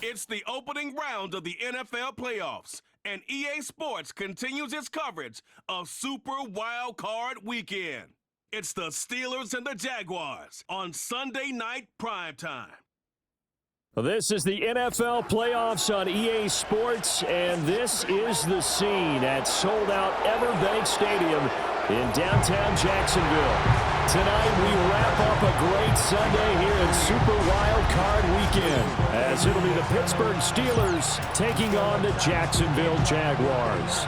It's the opening round of the NFL playoffs, and EA Sports continues its coverage of Super Wild Card Weekend. It's the Steelers and the Jaguars on Sunday night primetime. This is the NFL playoffs on EA Sports, and this is the scene at sold-out Everbank Stadium in downtown Jacksonville. Tonight, we wrap up a great Sunday here in Super Wild Card Weekend, as it'll be the Pittsburgh Steelers taking on the Jacksonville Jaguars.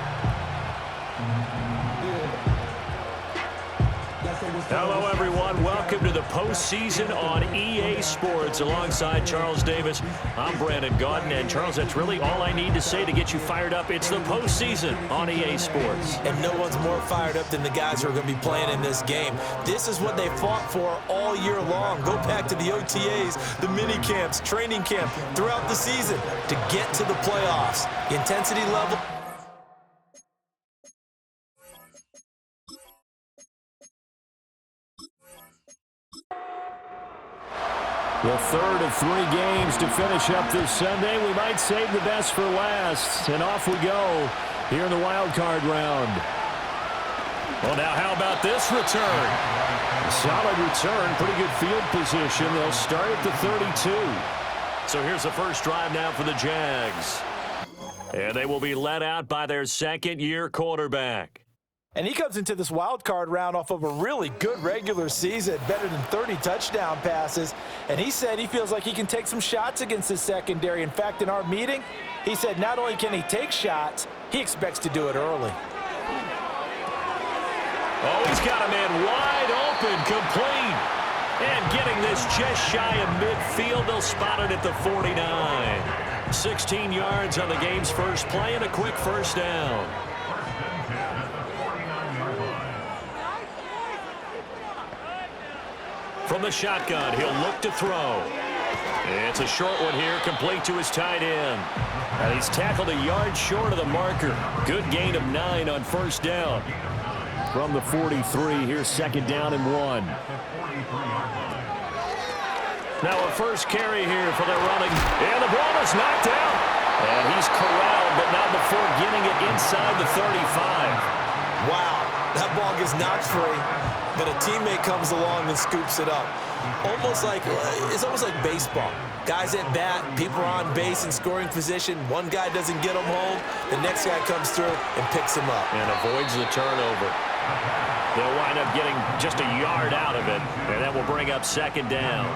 Hello, everyone. Welcome to the postseason on EA Sports. Alongside Charles Davis, I'm Brandon Gaudin. And, Charles, that's really all I need to say to get you fired up. It's the postseason on EA Sports. And no one's more fired up than the guys who are going to be playing in this game. This is what they fought for all year long. Go back to the OTAs, the mini camps, training camp, throughout the season to get to the playoffs. The intensity level. The third of 3 games to finish up this Sunday. We might save the best for last. And off we go here in the wild card round. Well, now how about this return? A solid return, pretty good field position. They'll start at the 32. So here's the first drive now for the Jags. And they will be led out by their second-year quarterback. And he comes into this wild card round off of a really good regular season, better than 30 touchdown passes. And he said he feels like he can take some shots against his secondary. In fact, in our meeting, he said not only can he take shots, he expects to do it early. Oh, he's got a man wide open, complete. And getting this just shy of midfield, they'll spot it at the 49. 16 yards on the game's first play and a quick first down. From the shotgun, he'll look to throw. It's a short one here, complete to his tight end. And he's tackled a yard short of the marker. Good gain of 9 on first down. From the 43, here's second down and 1. Now a first carry here for their running. And the ball is knocked out. And he's corralled, but not before getting it inside the 35. Wow, that ball gets knocked free. But a teammate comes along and scoops it up. It's almost like baseball. Guys at bat, people are on base in scoring position. One guy doesn't get him home. The next guy comes through and picks him up. And avoids the turnover. They'll wind up getting just a yard out of it. And that will bring up second down.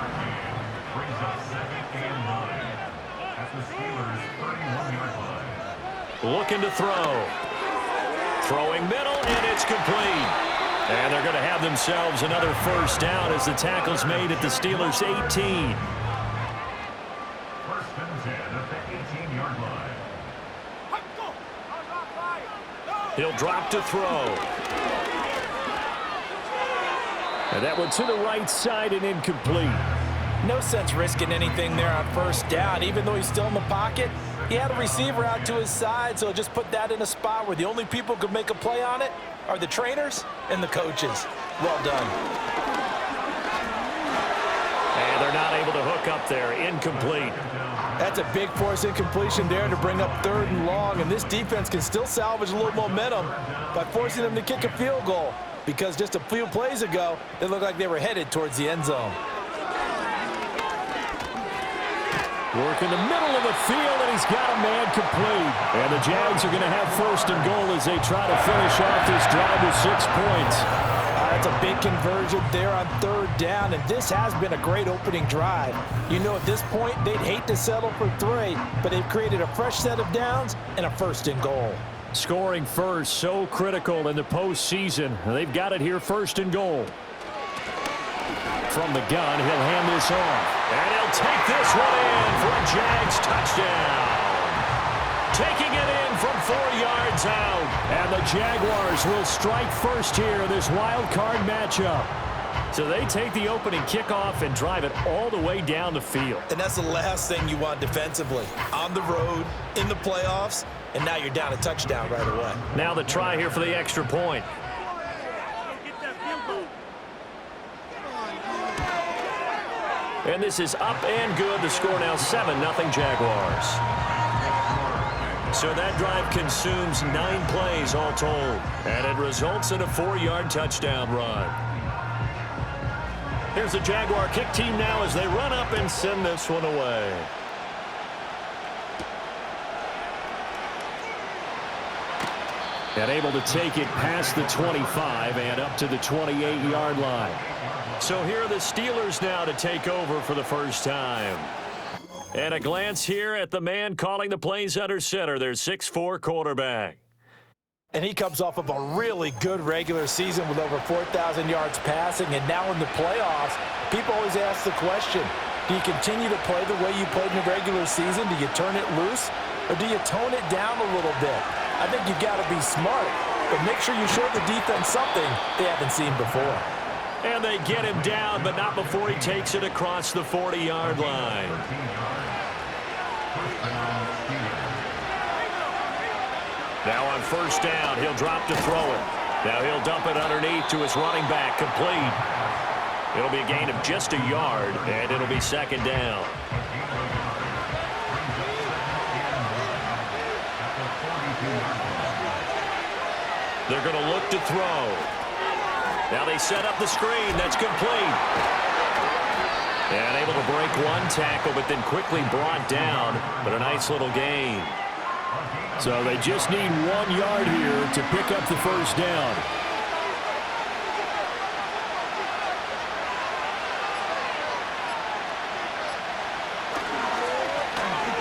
Looking to throw. Throwing middle, and it's complete. And they're going to have themselves another first down as the tackle's made at the Steelers' 18. First and 10 at the 18-yard line. He'll drop to throw. And that one to the right side and incomplete. No sense risking anything there on first down. Even though he's still in the pocket, he had a receiver out to his side, so just put that in a spot where the only people who could make a play on it are the trainers and the coaches. Well done. And they're not able to hook up there. Incomplete. That's a big force incompletion there to bring up 3rd and long, and this defense can still salvage a little momentum by forcing them to kick a field goal, because just a few plays ago, they looked like they were headed towards the end zone. Work in the middle of the field, and he's got a man complete. And the Jags are going to have first and goal as they try to finish off this drive with 6 points. That's a big conversion there on 3rd down, and this has been a great opening drive. You know, at this point, they'd hate to settle for 3, but they've created a fresh set of downs and a first and goal. Scoring first, so critical in the postseason. They've got it here, first and goal. From the gun, he'll hand this off. And he'll take this one in for a Jags touchdown. Taking it in from 4 yards out. And the Jaguars will strike first here in this wild card matchup. So they take the opening kickoff and drive it all the way down the field. And that's the last thing you want defensively. On the road, in the playoffs, and now you're down a touchdown right away. Now the try here for the extra point. And this is up and good. The score now 7-0 Jaguars. So that drive consumes 9 plays all told. And it results in a 4-yard touchdown run. Here's the Jaguar kick team now as they run up and send this one away. And able to take it past the 25 and up to the 28-yard line. So here are the Steelers now to take over for the first time. And a glance here at the man calling the plays under center, their 6'4" quarterback. And he comes off of a really good regular season with over 4,000 yards passing. And now in the playoffs, people always ask the question, do you continue to play the way you played in the regular season? Do you turn it loose? Or do you tone it down a little bit? I think you've got to be smart, but make sure you show the defense something they haven't seen before. And they get him down, but not before he takes it across the 40-yard line. Now on first down, he'll drop to throw it. Now he'll dump it underneath to his running back, complete. It'll be a gain of just a yard, and it'll be second down. They're going to look to throw. Now they set up the screen. That's complete. And able to break one tackle, but then quickly brought down. But a nice little gain. So they just need 1 yard here to pick up the first down.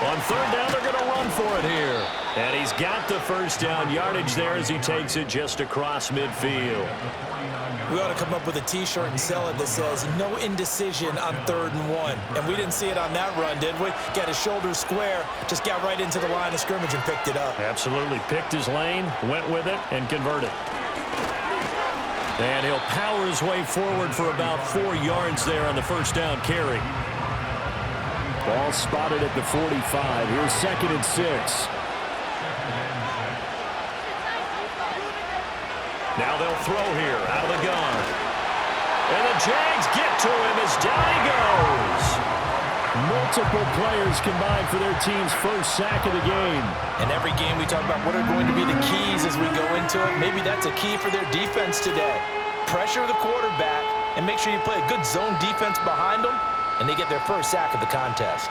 On third down, they're going to run for it here. And he's got the first down yardage there as he takes it just across midfield. We ought to come up with a T-shirt and sell it that says, no indecision on 3rd and 1. And we didn't see it on that run, did we? Got his shoulders square, just got right into the line of scrimmage and picked it up. Absolutely. Picked his lane, went with it, and converted. And he'll power his way forward for about 4 yards there on the first down carry. Ball spotted at the 45. Here's 2nd and 6. Now they'll throw here out of the gun. And the Jags get to him as down he goes. Multiple players combined for their team's first sack of the game. And every game we talk about what are going to be the keys as we go into it. Maybe that's a key for their defense today. Pressure the quarterback and make sure you play a good zone defense behind them, and they get their first sack of the contest.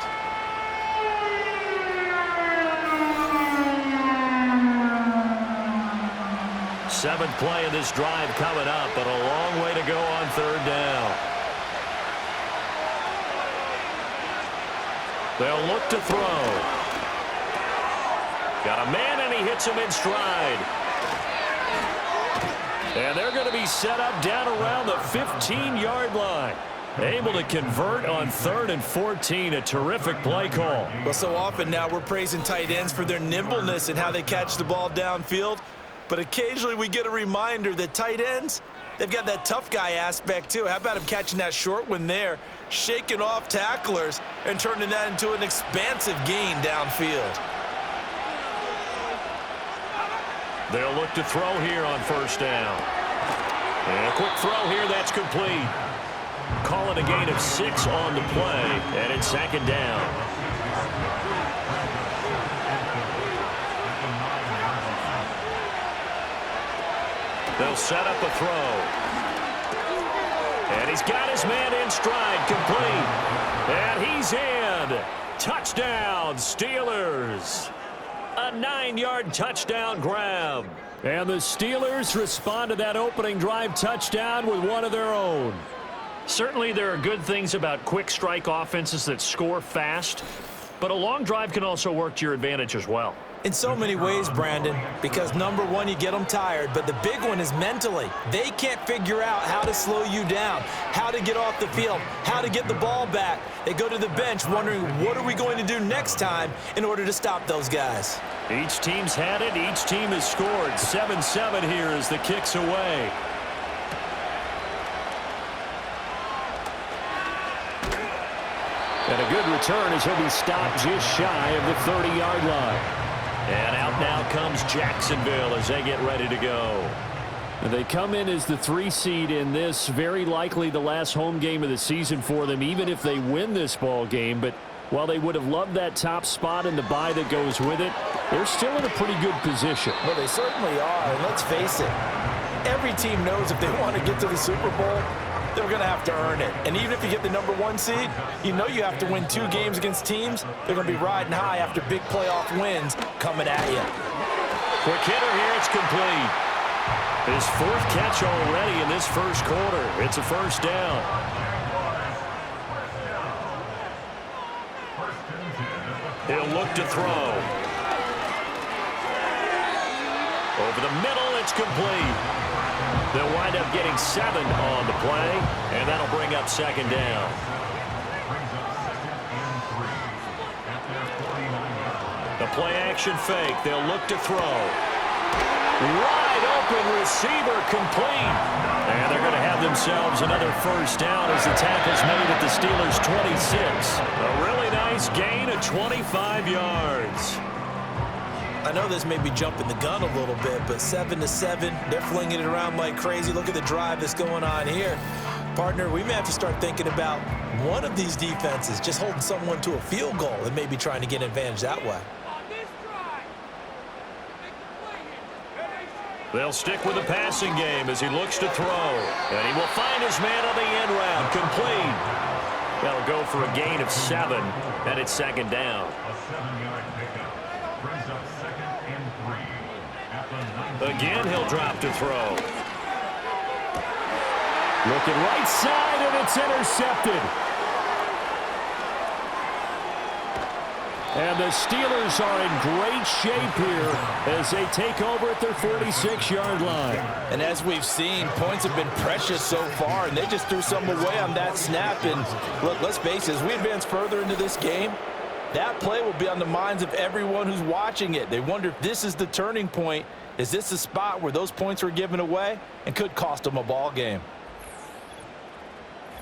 Seventh play of this drive coming up, but a long way to go on 3rd down. They'll look to throw. Got a man, and he hits him in stride. And they're going to be set up down around the 15-yard line. Able to convert on 3rd and 14. A terrific play call. Well, so often now we're praising tight ends for their nimbleness and how they catch the ball downfield. But occasionally we get a reminder that tight ends, they've got that tough guy aspect too. How about him catching that short one there, shaking off tacklers, and turning that into an expansive gain downfield. They'll look to throw here on first down. And a quick throw here, that's complete. Call it a gain of 6 on the play, and it's 2nd down. They'll set up a throw. And he's got his man in stride, complete. And he's in. Touchdown, Steelers. A 9-yard touchdown grab. And the Steelers respond to that opening drive touchdown with one of their own. Certainly there are good things about quick strike offenses that score fast, but a long drive can also work to your advantage as well. In so many ways, Brandon, because number one, you get them tired, but the big one is mentally. They can't figure out how to slow you down, how to get off the field, how to get the ball back. They go to the bench wondering, what are we going to do next time in order to stop those guys? Each team's had it. Each team has scored. 7-7 here as the kick's away. And a good return as he'll be stopped just shy of the 30-yard line. And out now comes Jacksonville as they get ready to go. They come in as the 3 seed in this, very likely the last home game of the season for them, even if they win this ball game. But while they would have loved that top spot and the bye that goes with it, they're still in a pretty good position. Well, they certainly are, and let's face it, every team knows if they want to get to the Super Bowl, they're going to have to earn it. And even if you get the number 1 seed, you know you have to win 2 games against teams. They're going to be riding high after big playoff wins coming at you. Quick hitter here, it's complete. His 4th catch already in this first quarter. It's a first down. He'll look to throw. Over the middle, it's complete. They'll wind up getting 7 on the play, and that'll bring up second down. The play action fake. They'll look to throw. Wide open receiver complete. And they're going to have themselves another first down as the tackle's made at the Steelers' 26. A really nice gain of 25 yards. I know this may be jumping the gun a little bit, but 7-7, they're flinging it around like crazy. Look at the drive that's going on here. Partner, we may have to start thinking about one of these defenses just holding someone to a field goal and maybe trying to get an advantage that way. They'll stick with the passing game as he looks to throw. And he will find his man on the end route. Complete. That'll go for a gain of 7. And it's second down. A 7-yard pickup brings up 2nd and 3. Again, he'll drop to throw. Looking right side, and it's intercepted. And the Steelers are in great shape here as they take over at their 46-yard line. And as we've seen, points have been precious so far, and they just threw some away on that snap. And look, let's face it, as we advance further into this game, that play will be on the minds of everyone who's watching it. They wonder if this is the turning point. Is this the spot where those points were given away and could cost them a ball game?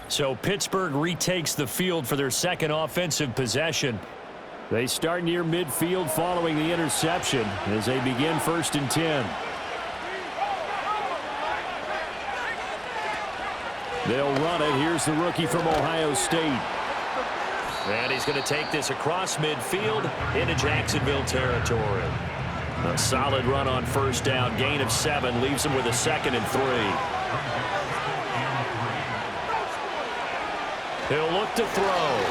So Pittsburgh retakes the field for their second offensive possession. They start near midfield following the interception as they begin 1st and 10. They'll run it. Here's the rookie from Ohio State. And he's going to take this across midfield into Jacksonville territory. A solid run on 1st down. Gain of 7 leaves him with a 2nd and 3. He'll look to throw.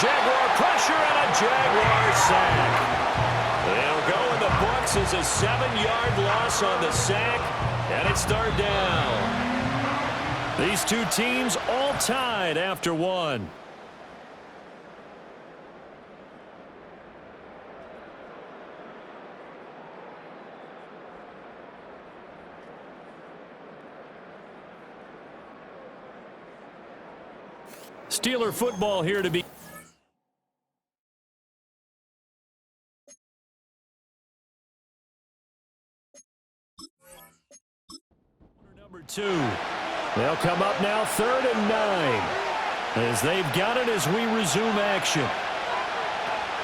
Jaguar pressure and a Jaguar sack. They'll go in the books as a 7-yard loss on the sack, and it's 3rd down. These two teams all tied after 1. Steeler football here to be. Number 2. They'll come up now 3rd and 9 as they've got it as we resume action.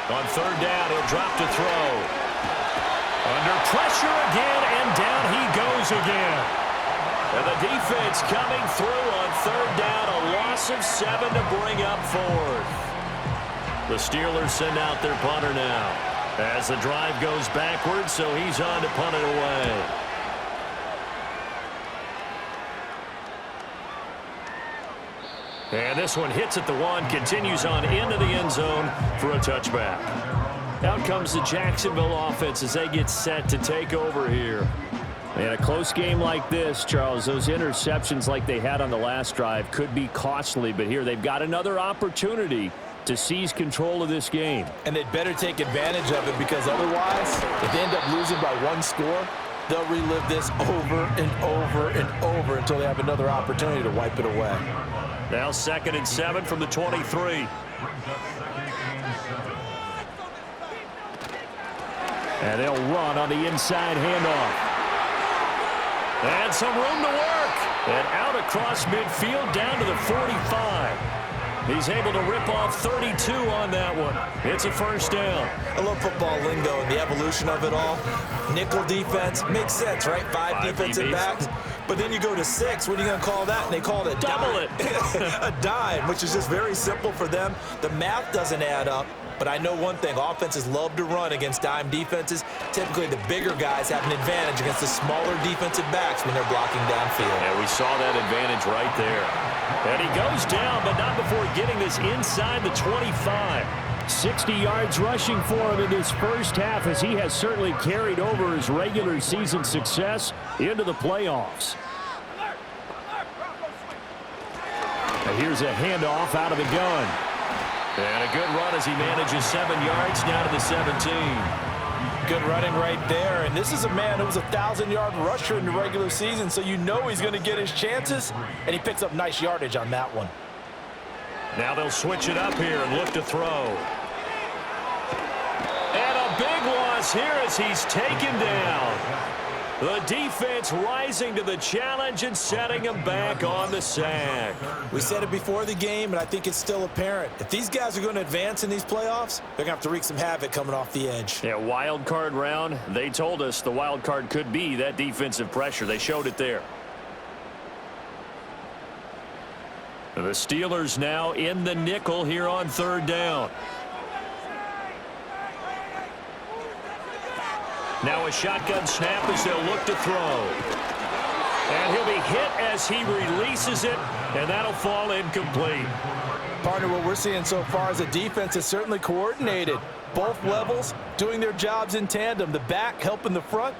On 3rd down, he'll drop to throw. Under pressure again, and down he goes again. And the defense coming through on 3rd down, a loss of 7 to bring up 4th. The Steelers send out their punter now as the drive goes backwards, so he's on to punt it away. And this one hits at the 1, continues on into the end zone for a touchback. Out comes the Jacksonville offense as they get set to take over here. In a close game like this, Charles, those interceptions like they had on the last drive could be costly, but here they've got another opportunity to seize control of this game. And they'd better take advantage of it, because otherwise, if they end up losing by 1 score, they'll relive this over and over and over until they have another opportunity to wipe it away. Now 2nd and 7 from the 23. And they'll run on the inside handoff. And some room to work. And out across midfield down to the 45. He's able to rip off 32 on that one. It's a first down. I love football lingo and the evolution of it all. Nickel defense makes sense, right? Five defensive backs. But then you go to 6. What are you going to call that? And they call it a double dime. A dime, which is just very simple for them. The math doesn't add up. But I know one thing, offenses love to run against dime defenses. Typically, the bigger guys have an advantage against the smaller defensive backs when they're blocking downfield. Yeah, we saw that advantage right there. And he goes down, but not before getting this inside the 25. 60 yards rushing for him in this first half, as he has certainly carried over his regular season success into the playoffs. And here's a handoff out of the gun. And a good run as he manages 7 yards down to the 17. Good running right there. And this is a man who was a 1,000-yard rusher in the regular season, so you know he's going to get his chances, and he picks up nice yardage on that one. Now they'll switch it up here and look to throw. And a big loss here as he's taken down. The defense rising to the challenge and setting him back on the sack. We said it before the game, and I think it's still apparent. If these guys are going to advance in these playoffs, they're going to have to wreak some havoc coming off the edge. Yeah, wild card round. They told us the wild card could be that defensive pressure. They showed it there. The Steelers now in the nickel here on third down. Now a shotgun snap as they'll look to throw. And he'll be hit as he releases it, and that'll fall incomplete. Partner, what we're seeing so far is a defense is certainly coordinated. Both levels doing their jobs in tandem. The back helping the front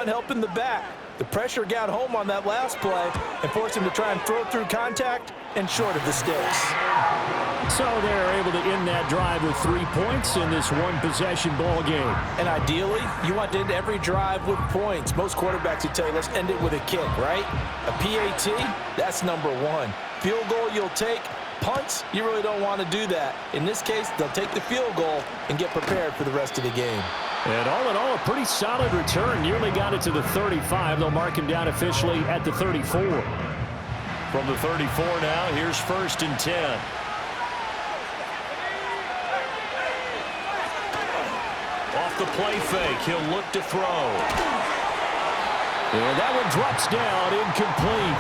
helping the back. The pressure got home on that last play and forced him to try and throw through contact and short of the sticks. So they're able to end that drive with 3 points in this one-possession ball game. And ideally, you want to end every drive with points. Most quarterbacks would tell you, let's end it with a kick, right? A PAT, that's number 1. Field goal you'll take. Punts, you really don't want to do that. In this case, they'll take the field goal and get prepared for the rest of the game. And all in all, a pretty solid return. Nearly got it to the 35. They'll mark him down officially at the 34. From the 34 now, here's 1st and 10. Off the play fake, he'll look to throw. And that one drops down, incomplete.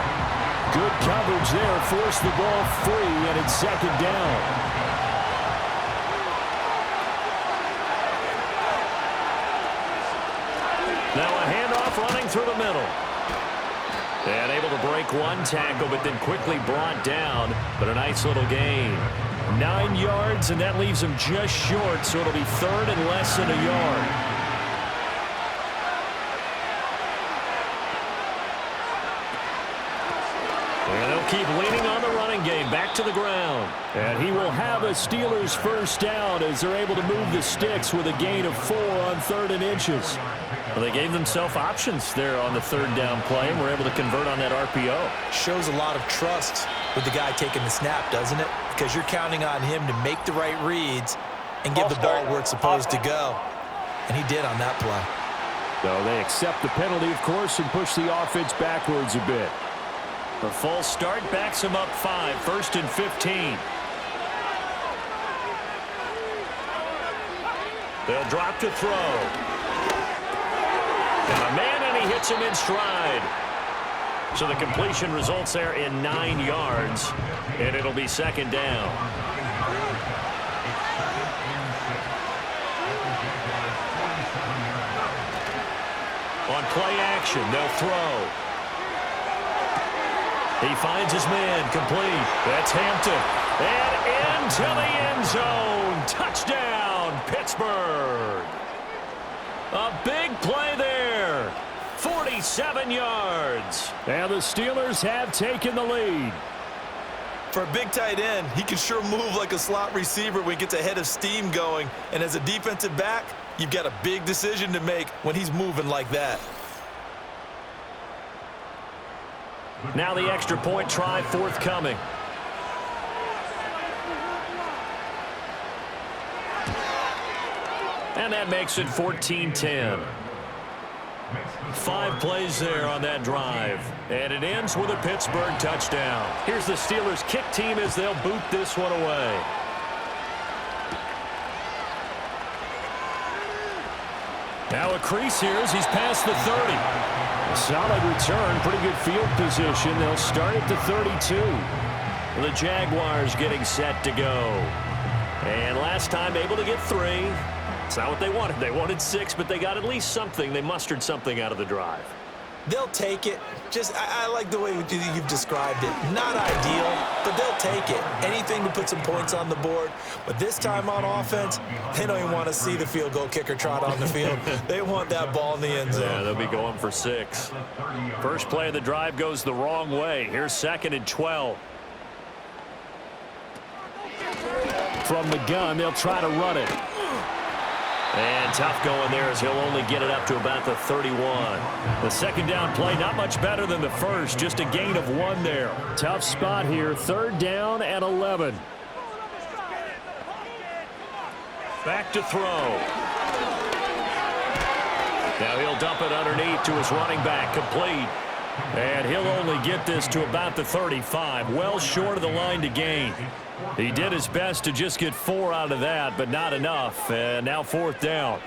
Good coverage there, forced the ball free, and it's 2nd down. Now a handoff running through the middle. And able to break one tackle, but then quickly brought down. But a nice little gain. 9 yards, and that leaves him just short, so it'll be 3rd and less than a yard. And they'll keep leaning on the running game. Back to the ground. And he will have a Steelers first down as they're able to move the sticks with a gain of 4 on 3rd and inches. Well, they gave themselves options there on the 3rd down play, and were able to convert on that RPO. Shows a lot of trust with the guy taking the snap, doesn't it? Because you're counting on him to make the right reads and give the ball where it's supposed to go. And he did on that play. So they accept the penalty, of course, and push the offense backwards a bit. The false start backs him up 5, 1st and 15. They'll drop to throw. And a man, and he hits him in stride. So the completion results there in 9 yards, and it'll be 2nd down. On play action, they'll throw. He finds his man, complete. That's Hampton. And into the end zone. Touchdown, Pittsburgh. A big play there. 47 yards. And the Steelers have taken the lead. For a big tight end, he can sure move like a slot receiver when he gets a head of steam going. And as a defensive back, you've got a big decision to make when he's moving like that. Now the extra point try forthcoming. And that makes it 14-10. 5 plays there on that drive. And it ends with a Pittsburgh touchdown. Here's the Steelers' kick team as they'll boot this one away. Now a crease here as he's past the 30. A solid return, pretty good field position. They'll start at the 32. The Jaguars getting set to go. And last time able to get 3. It's not what they wanted. They wanted 6, but they got at least something. They mustered something out of the drive. They'll take it. I like the way you've described it. Not ideal, but they'll take it. Anything to put some points on the board. But this time on offense, they don't even want to see the field goal kicker trot on the field. They want that ball in the end zone. Yeah, they'll be going for 6. First play of the drive goes the wrong way. Here's 2nd and 12. From the gun, they'll try to run it. And tough going there as he'll only get it up to about the 31. The second down play, not much better than the first, just a gain of 1 there. Tough spot here, 3rd down and 11. Back to throw. Now he'll dump it underneath to his running back, complete. And he'll only get this to about the 35, well short of the line to gain. He did his best to just get 4 out of that, but not enough. And now 4th down.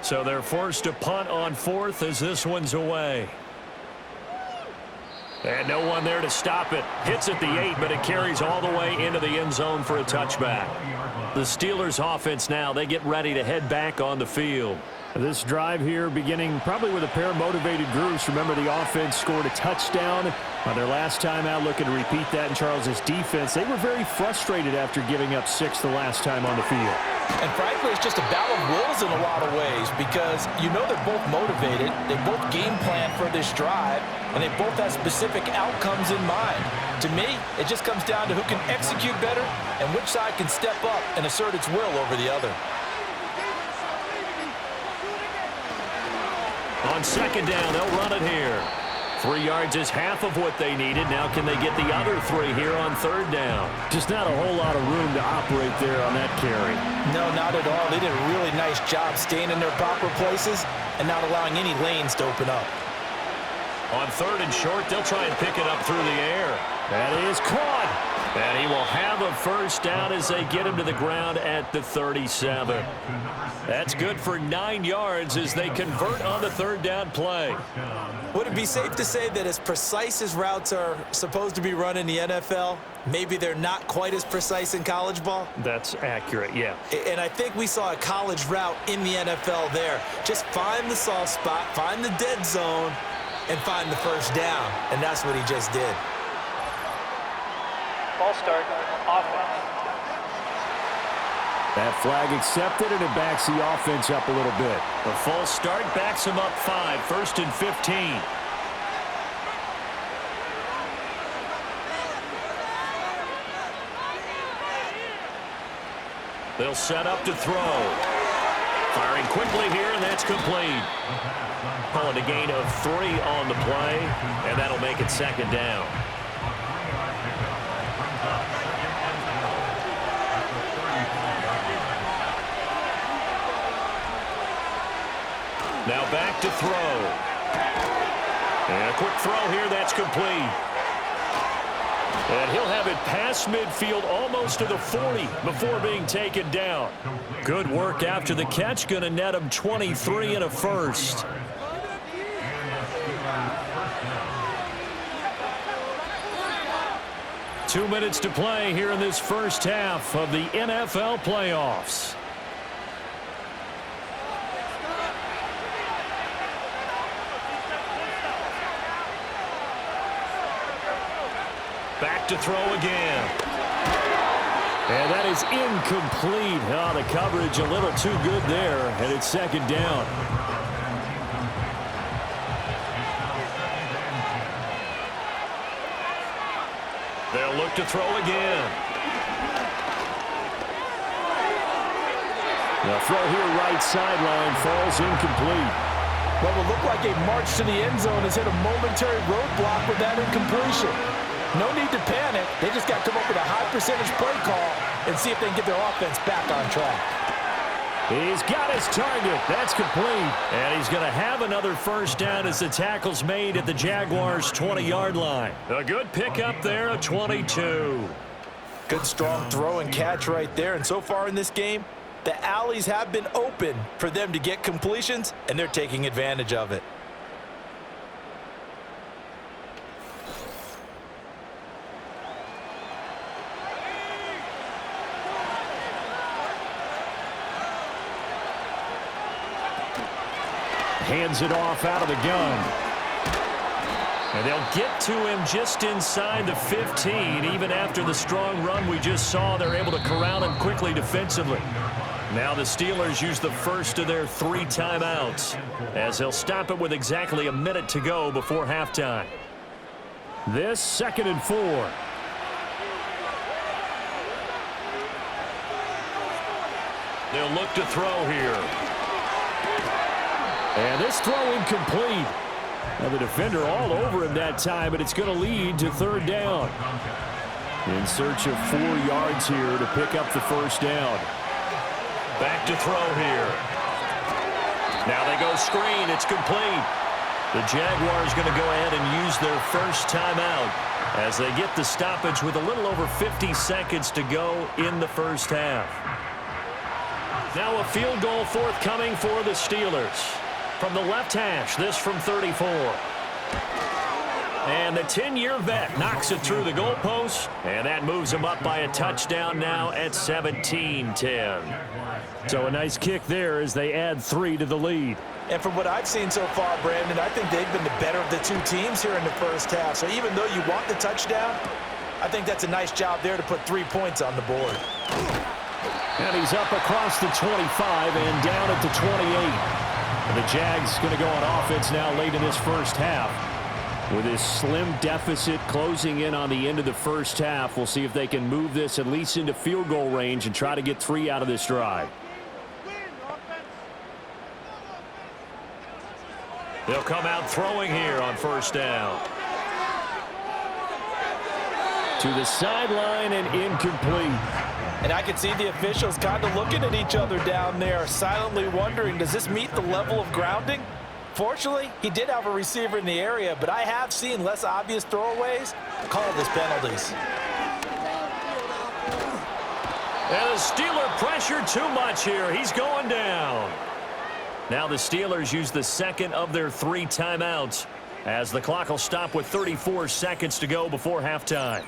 So they're forced to punt on 4th as this one's away. And no one there to stop it. Hits at the 8, but it carries all the way into the end zone for a touchback. The Steelers offense now, they get ready to head back on the field. This drive here beginning probably with a pair of motivated groups. Remember, the offense scored a touchdown on their last time out, looking to repeat that in Charles's defense. They were very frustrated after giving up 6 the last time on the field. And frankly, it's just a battle of wills in a lot of ways because you know they're both motivated. They both game plan for this drive, and they both have specific outcomes in mind. To me, it just comes down to who can execute better and which side can step up and assert its will over the other. On 2nd down, they'll run it here. 3 yards is half of what they needed. Now can they get the other 3 here on 3rd down? Just not a whole lot of room to operate there on that carry. No, not at all. They did a really nice job staying in their proper places and not allowing any lanes to open up. On 3rd and short, they'll try and pick it up through the air. That is caught. And he will have a 1st down as they get him to the ground at the 37. That's good for 9 yards as they convert on the 3rd down play. Would it be safe to say that as precise as routes are supposed to be run in the NFL, maybe they're not quite as precise in college ball? That's accurate, yeah. And I think we saw a college route in the NFL there. Just find the soft spot, find the dead zone, and find the 1st down. And that's what he just did. Ball start, offense. That flag accepted, and it backs the offense up a little bit. The false start backs them up 5, 1st and 15. They'll set up to throw. Firing quickly here, and that's complete. Calling a gain of 3 on the play, and that'll make it 2nd down. Now back to throw. And a quick throw here, that's complete. And he'll have it past midfield almost to the 40 before being taken down. Good work after the catch, going to net him 23 and a 1st. Two minutes to play here in this first half of the NFL playoffs. Back to throw again. And that is incomplete. Oh, the coverage a little too good there, and it's 2nd down. They'll look to throw again. The throw here right sideline falls incomplete. What will look like a march to the end zone has hit a momentary roadblock with that incompletion. No need to panic. They just got to come up with a high percentage play call and see if they can get their offense back on track. He's got his target. That's complete. And he's going to have another first down as the tackle's made at the Jaguars' 20-yard line. A good pickup there, a 22. Good strong throw and catch right there. And so far in this game, the alleys have been open for them to get completions, and they're taking advantage of it. Hands it off out of the gun. And they'll get to him just inside the 15. Even after the strong run we just saw, they're able to corral him quickly defensively. Now the Steelers use the first of their 3 timeouts as they'll stop it with exactly a minute to go before halftime. This 2nd and 4. They'll look to throw here. And this throw incomplete. Now the defender all over him that time, but it's going to lead to 3rd down. In search of 4 yards here to pick up the first down. Back to throw here. Now they go screen. It's complete. The Jaguars going to go ahead and use their first timeout as they get the stoppage with a little over 50 seconds to go in the first half. Now a field goal forthcoming for the Steelers. From the left hash, this from 34. And the 10-year vet knocks it through the goalpost, and that moves him up by a touchdown now at 17-10. So a nice kick there as they add 3 to the lead. And from what I've seen so far, Brandon, I think they've been the better of the 2 teams here in the first half. So even though you want the touchdown, I think that's a nice job there to put 3 points on the board. And he's up across the 25 and down at the 28. The Jags going to go on offense now late in this first half. With this slim deficit closing in on the end of the first half, we'll see if they can move this at least into field goal range and try to get 3 out of this drive. They'll come out throwing here on first down. To the sideline and incomplete. And I could see the officials kind of looking at each other down there, silently wondering, does this meet the level of grounding? Fortunately, he did have a receiver in the area, but I have seen less obvious throwaways called as penalties. And the Steeler pressure too much here. He's going down. Now the Steelers use the 2nd of their 3 timeouts as the clock will stop with 34 seconds to go before halftime.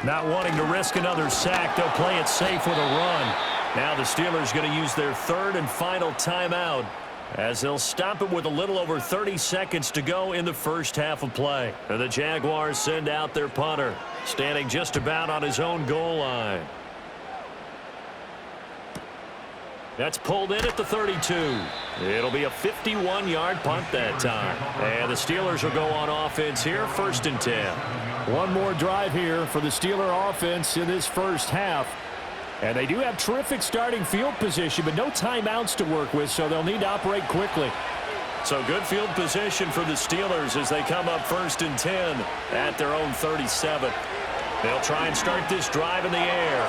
Not wanting to risk another sack, they'll play it safe with a run. Now the Steelers going to use their 3rd and final timeout as they'll stop it with a little over 30 seconds to go in the first half of play. And the Jaguars send out their punter, standing just about on his own goal line. That's pulled in at the 32. It'll be a 51-yard punt that time. And the Steelers will go on offense here, 1st and 10. One more drive here for the Steeler offense in this first half. And they do have terrific starting field position, but no timeouts to work with, so they'll need to operate quickly. So good field position for the Steelers as they come up 1st and 10 at their own 37. They'll try and start this drive in the air.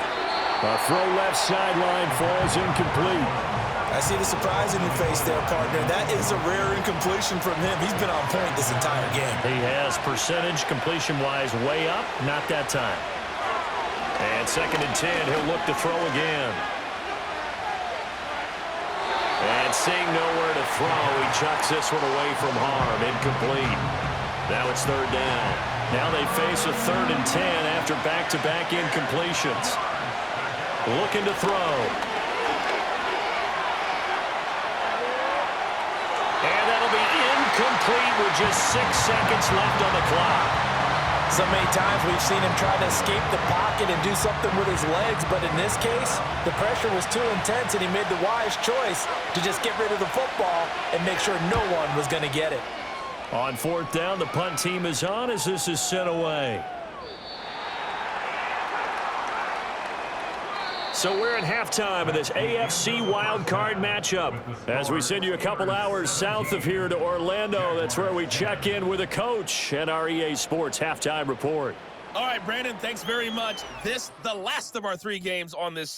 A throw left sideline falls incomplete. I see the surprise in your face there, partner. That is a rare incompletion from him. He's been on point this entire game. He has percentage completion-wise way up, not that time. And 2nd and 10, he'll look to throw again. And seeing nowhere to throw, he chucks this one away from harm, incomplete. Now it's 3rd down. Now they face a 3rd and 10 after back-to-back incompletions. Looking to throw. And that'll be incomplete with just 6 seconds left on the clock. So many times we've seen him try to escape the pocket and do something with his legs, but in this case, the pressure was too intense and he made the wise choice to just get rid of the football and make sure no one was going to get it. On 4th down, the punt team is on as this is sent away. So we're at halftime of this AFC wildcard matchup. As we send you a couple hours south of here to Orlando, that's where we check in with a coach and our EA Sports halftime report. All right, Brandon, thanks very much. The last of our 3 games on this